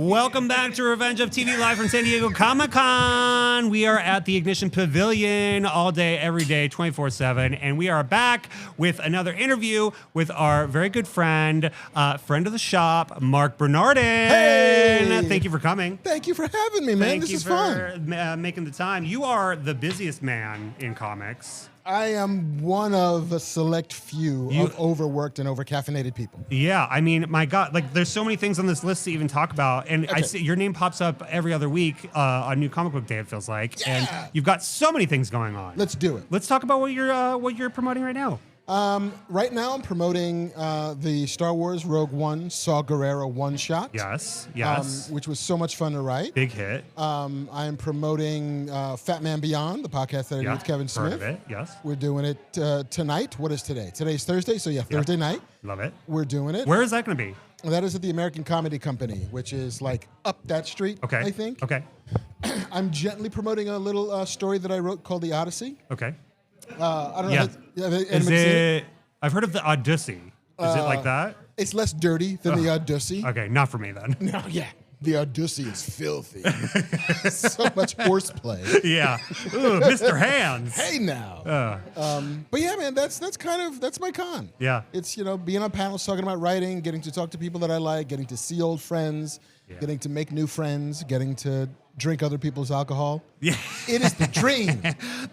Welcome back to Revenge of TV live from San Diego Comic-Con. We are at the Ignition Pavilion all day, every day, 24/7. And we are back with another interview with our very good friend, friend of the shop, Marc Bernardin. Hey! Thank you for coming. Thank you for having me, man. This is fun. Making the time. You are the busiest man in comics. I am one of a select few of overworked and overcaffeinated people. Yeah, I mean, my God, like there's so many things on this list to even talk about, and I see your name pops up every other week on New Comic Book Day. It feels like, and you've got so many things going on. Let's do it. Let's talk about what you're promoting right now. Right now, I'm promoting the Star Wars Rogue One Saw Gerrera one-shot. Yes, which was so much fun to write. Big hit. I am promoting Fatman Beyond, the podcast that I do with Kevin Smith. Heard of it, yes. We're doing it tonight. What is today? Today's Thursday, so Thursday night. Love it. We're doing it. Where is that going to be? That is at the American Comedy Company, which is like up that street, I think. Okay. I'm gently promoting a little story that I wrote called The Odyssey. Okay. I don't know. Is it? I've heard of the Odyssey. Is it like that? It's less dirty than the Odyssey. Okay, not for me then. No, the Odyssey is filthy. So much horseplay. Yeah. Ooh, Mr. Hands. Hey now. But yeah, man, that's my con. Yeah. It's being on panels talking about writing, getting to talk to people that I like, getting to see old friends, getting to make new friends, getting to drink other people's alcohol. Yeah. It is the dream.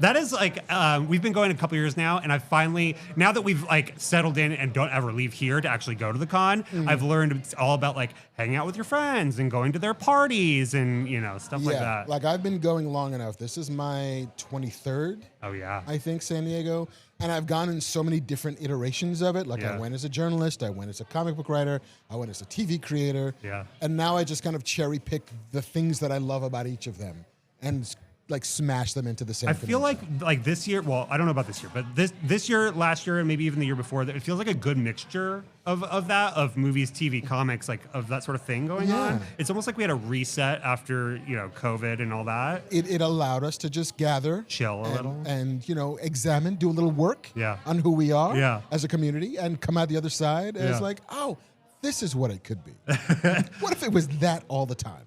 That is like, we've been going a couple years now, and I finally, now that we've like settled in and don't ever leave here to actually go to the con, I've learned it's all about like hanging out with your friends and going to their parties and, stuff like that. Like I've been going long enough. This is my 23rd. Oh, yeah. I think San Diego. And I've gone in so many different iterations of it. Like I went as a journalist, I went as a comic book writer, I went as a TV creator. Yeah. And now I just kind of cherry pick the things that I love about each of them and like smash them into the same. I feel like this year, well, I don't know about this year, but this year, last year, and maybe even the year before, it feels like a good mixture of movies, TV, comics, like of that sort of thing going on. It's almost like we had a reset after, COVID and all that. It allowed us to just gather, chill a little, and examine, do a little work on who we are as a community, and come out the other side as like, oh, this is what it could be. What if it was that all the time?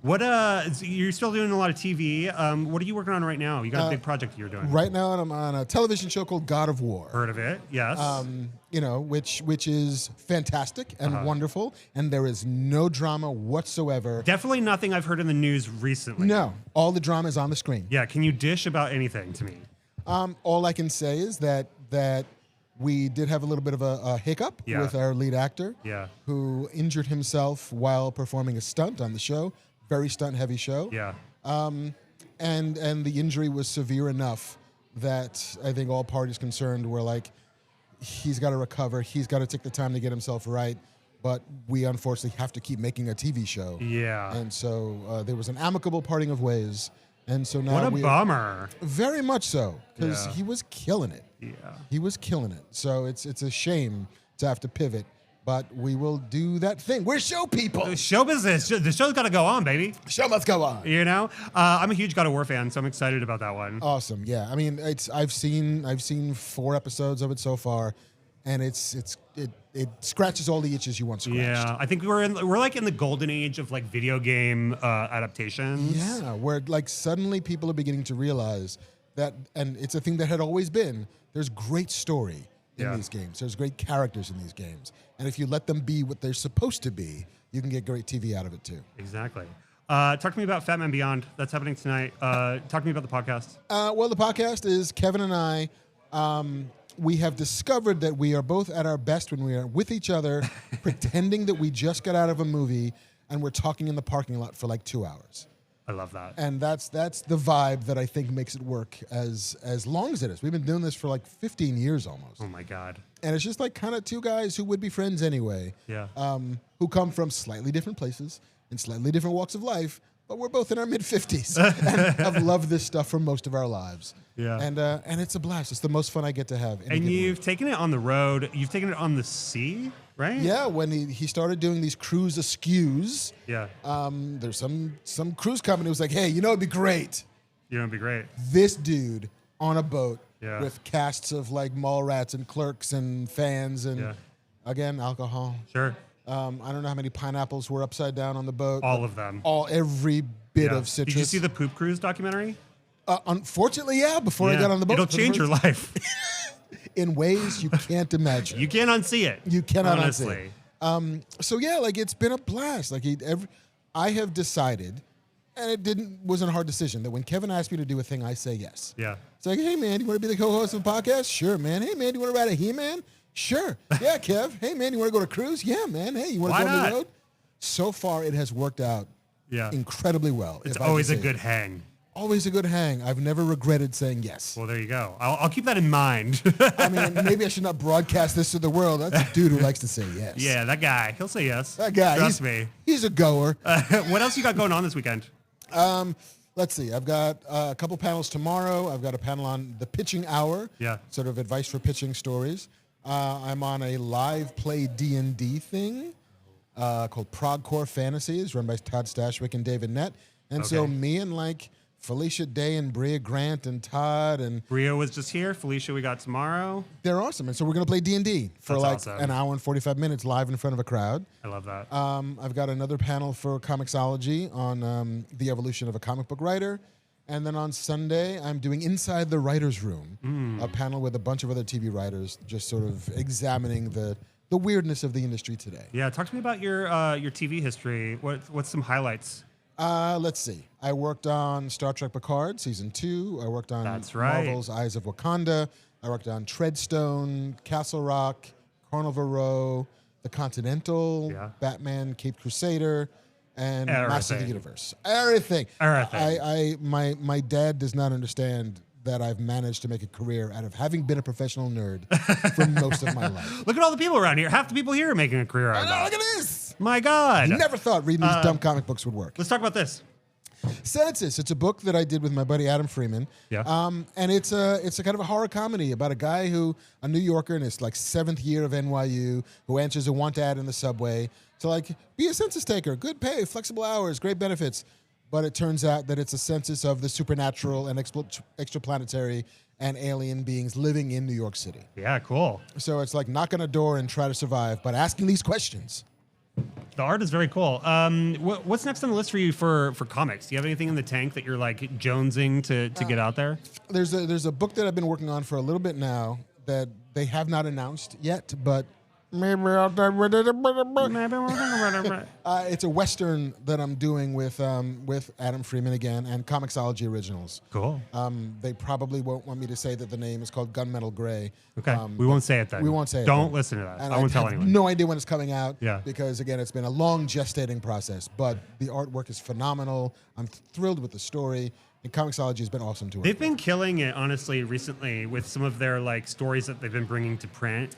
You're still doing a lot of TV. What are you working on right now? You got a big project you're doing. Right now, I'm on a television show called God of War. Heard of it? Yes. Which is fantastic and wonderful, and there is no drama whatsoever. Definitely nothing I've heard in the news recently. No, all the drama is on the screen. Yeah, can you dish about anything to me? All I can say is that we did have a little bit of a hiccup with our lead actor, who injured himself while performing a stunt on the show. Very stunt-heavy show. Yeah. And the injury was severe enough that I think all parties concerned were like, he's got to recover. He's got to take the time to get himself right. But we unfortunately have to keep making a TV show. Yeah. And so there was an amicable parting of ways. And so now what a bummer. Very much so, because he was killing it. Yeah. He was killing it. So it's a shame to have to pivot, but we will do that thing. We're show people. Show business. The show's got to go on, baby. Show must go on. I'm a huge God of War fan, so I'm excited about that one. Awesome. Yeah. I mean, I've seen 4 episodes of it so far, and it scratches all the itches you want scratched. Yeah, I think we're like in the golden age of like video game adaptations. Yeah, where like suddenly people are beginning to realize that, and it's a thing that had always been, there's great story in these games. There's great characters in these games. And if you let them be what they're supposed to be, you can get great TV out of it too. Exactly. Talk to me about Fatman Beyond. That's happening tonight. Talk to me about the podcast. Well, the podcast is Kevin and I. We have discovered that we are both at our best when we are with each other, pretending that we just got out of a movie and we're talking in the parking lot for like 2 hours. I love that. And that's the vibe that I think makes it work as long as it is. We've been doing this for like 15 years almost. Oh my God. And it's just like kind of 2 guys who would be friends anyway. Yeah. Who come from slightly different places and slightly different walks of life, but we're both in our mid-50s and have loved this stuff for most of our lives. Yeah. And it's a blast. It's the most fun I get to have. And you've taken it on the road. You've taken it on the sea, right? Yeah, when he started doing these cruise askews. Yeah. There's some cruise company was like, hey, it'd be great. It'd be great. This dude on a boat Yeah. with casts of like mall rats and clerks and fans and again alcohol. Sure. I don't know how many pineapples were upside down on the boat. All of them. Every bit of citrus. Did you see the Poop Cruise documentary? Unfortunately, yeah. Before I got on the boat, it'll change your life in ways you can't imagine. You can't unsee it. You cannot unsee it. So yeah, like it's been a blast. Like I have decided, and it wasn't a hard decision, that when Kevin asked me to do a thing, I say yes. Yeah. It's like, hey man, you want to be the co-host of the podcast? Sure, man. Hey man, you want to ride a He-Man? Sure. Yeah, Kev. Hey man, you want to go to cruise? Yeah, man. Hey, you want to go on the road? So far, it has worked out incredibly well. It's always a good hang. Always a good hang. I've never regretted saying yes. Well, there you go. I'll keep that in mind. I mean, maybe I should not broadcast this to the world. That's a dude who likes to say yes. Yeah, that guy. He'll say yes. That guy. Trust me. He's a goer. What else you got going on this weekend? Let's see. I've got a couple panels tomorrow. I've got a panel on the pitching hour. Yeah. Sort of advice for pitching stories. I'm on a live play D&D thing called Progcore Fantasies, run by Todd Stashwick and David Nett. And so me and like Felicia Day and Bria Grant and Todd and Bria was just here. Felicia we got tomorrow. They're awesome. And so we're going to play D&D for awesome. An hour and 45 minutes live in front of a crowd. I love that. I've got another panel for Comixology on the evolution of a comic book writer. And then on Sunday, I'm doing Inside the Writer's Room, a panel with a bunch of other TV writers just sort of examining the weirdness of the industry today. Yeah, talk to me about your TV history. What's some highlights? Let's see. I worked on Star Trek Picard Season 2. I worked on Marvel's Eyes of Wakanda. I worked on Treadstone, Castle Rock, Carnival Row, The Continental, Batman, Caped Crusader, and Master of the Universe. Everything. My dad does not understand that I've managed to make a career out of having been a professional nerd for most of my life. Look at all the people around here. Half the people here are making a career out of that. Look at this. My God. Never thought reading these dumb comic books would work. Let's talk about this. Sensus. It's a book that I did with my buddy Adam Freeman. Yeah. And it's a kind of a horror comedy about a guy a New Yorker in his like 7th year of NYU, who answers a want ad in the subway to like be a census taker, good pay, flexible hours, great benefits. But it turns out that it's a census of the supernatural and extraplanetary and alien beings living in New York City. Yeah, cool. So it's like knock on a door and try to survive, but asking these questions. The art is very cool. What's next on the list for you for comics? Do you have anything in the tank that you're like jonesing to get out there? There's a book that I've been working on for a little bit now that they have not announced yet, but maybe I'll with it. It's a Western that I'm doing with Adam Freeman again and Comixology Originals. Cool. They probably won't want me to say that the name is called Gunmetal Gray. Okay. We won't say it then. We won't say it. Don't listen to that. And I won't tell anyone. No idea when it's coming out. Yeah. Because again, it's been a long gestating process, but the artwork is phenomenal. I'm thrilled with the story. And Comixology has been awesome to work They've been killing it, honestly, recently with some of their like stories that they've been bringing to print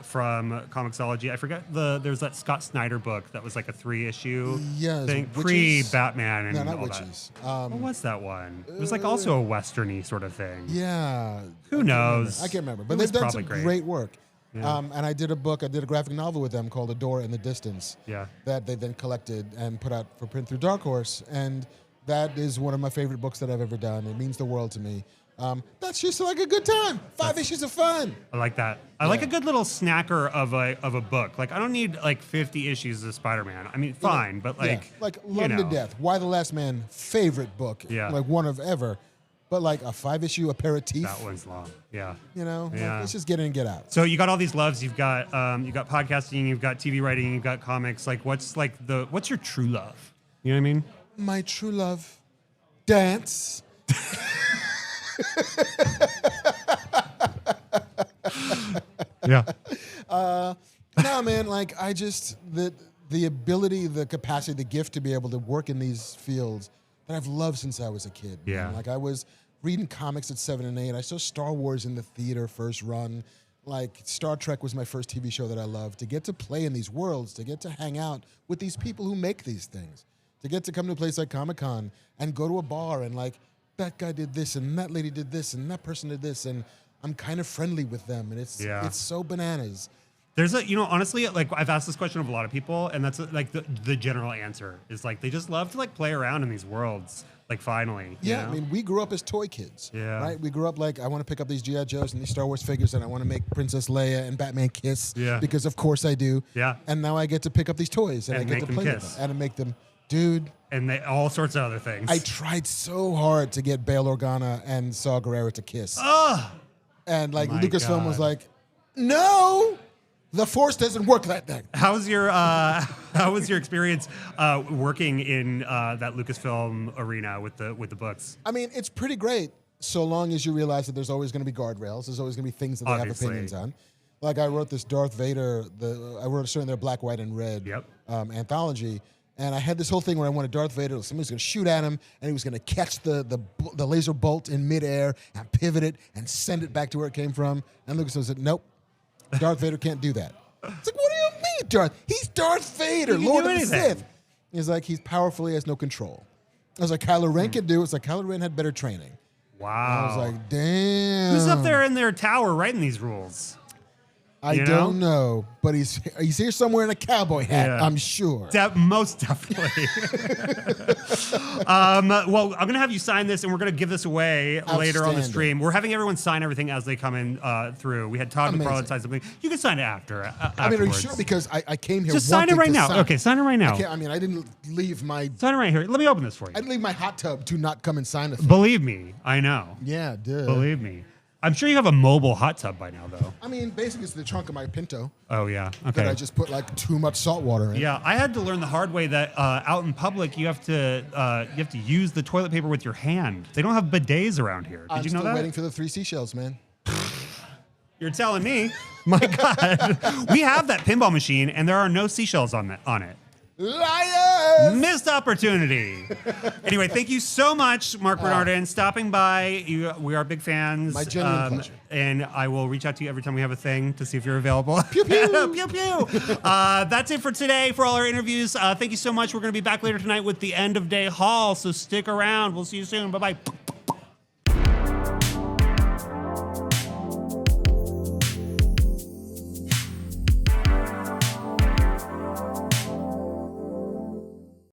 from Comixology. I forget there's that Scott Snyder book that was like a 3-issue thing, pre-Batman and all Witches. that. What was that one? It was like also a westerny sort of thing. Yeah. Who knows? I can't remember. But they've done some great work. Yeah. And I did a graphic novel with them called A Door in the Distance. Yeah. That they then collected and put out for print through Dark Horse. And that is one of my favorite books that I've ever done. It means the world to me. That's just like a good time. 5 issues of fun. I like that. I like a good little snacker of a book. Like I don't need like 50 issues of Spider-Man. I mean, fine, but like Love to Death. Why the Last Man? Favorite book. Yeah. Like one of ever. But like a 5-issue aperitif. That one's long. Yeah. Like, let's just get in and get out. So you got all these loves. You've got podcasting. You've got TV writing. You've got comics. Like what's your true love? You know what I mean? My true love, dance. Yeah. No, man, like I just the ability, the capacity, the gift to be able to work in these fields that I've loved since I was a kid. Yeah. Man. Like I was reading comics at 7 and 8. I saw Star Wars in the theater first run. Like Star Trek was my first TV show that I loved. To get to play in these worlds, to get to hang out with these people who make these things. To get to come to a place like Comic-Con and go to a bar and like, that guy did this and that lady did this and that person did this and I'm kind of friendly with them and it's so bananas. There's honestly, like I've asked this question of a lot of people and that's like the general answer is like they just love to like play around in these worlds. Like finally. Yeah, you know? I mean, we grew up as toy kids. Yeah. Right? We grew up like, I want to pick up these G.I. Joes and these Star Wars figures, and I want to make Princess Leia and Batman kiss. Yeah. Because of course I do. Yeah. And now I get to pick up these toys and I get make to them play kiss. with them and make them, dude. And all sorts of other things. I tried so hard to get Bail Organa and Saw Gerrera to kiss. Oh, And like my Lucasfilm was God. like, no, the Force doesn't work like that. how was your experience working in that Lucasfilm arena with the books? I mean, it's pretty great so long as you realize that there's always going to be guardrails. There's always going to be things that they Obviously. have opinions on. Like I wrote this Darth Vader, I wrote a story in their Black, White, and Red Yep. Anthology. And I had this whole thing where I wanted Darth Vader, somebody was going to shoot at him, and he was going to catch the laser bolt in midair and pivot it and send it back to where it came from. And Lucas said, nope, Darth Vader can't do that. It's like, what do you mean, Darth? He's Darth Vader, He can Lord do of the anything. Sith. He's like, he's powerful, he has no control. I was like, Kylo Ren could do it. It's like, Kylo Ren had better training. Wow. I was like, damn. Who's up there in their tower writing these rules? I You don't know, but he's here somewhere in a cowboy hat, Yeah. I'm sure. Most definitely. Well, I'm going to have you sign this, and we're going to give this away later on the Outstanding. stream. We're having everyone sign everything as they come in through. We had Todd Amazing. McFarlane sign something. You can sign it after. I mean, are you afterwards. sure? Because I came here Just sign it wanting right to now. sign. Okay, sign it right now. I didn't leave my Sign it right here. Let me open this for you. I didn't leave my hot tub to not come and sign a thing. Believe me, I know. Yeah, duh. Believe me. I'm sure you have a mobile hot tub by now, though. I mean, basically, it's the trunk of my Pinto Oh, yeah. that Okay. I just put like too much salt water in. Yeah, I had to learn the hard way that out in public you have to use the toilet paper with your hand. They don't have bidets around here. Did I'm you know still that? waiting for the 3 seashells, man. You're telling me? My God, we have that pinball machine, and there are no seashells on it. Liars! Missed opportunity. Anyway, thank you so much, Marc Bernardin, stopping by. We are big fans. My genuine pleasure. And I will reach out to you every time we have a thing to see if you're available. Pew, pew. Pew, pew. That's it for today for all our interviews. Thank you so much. We're going to be back later tonight with the end of day haul, so stick around. We'll see you soon. Bye-bye.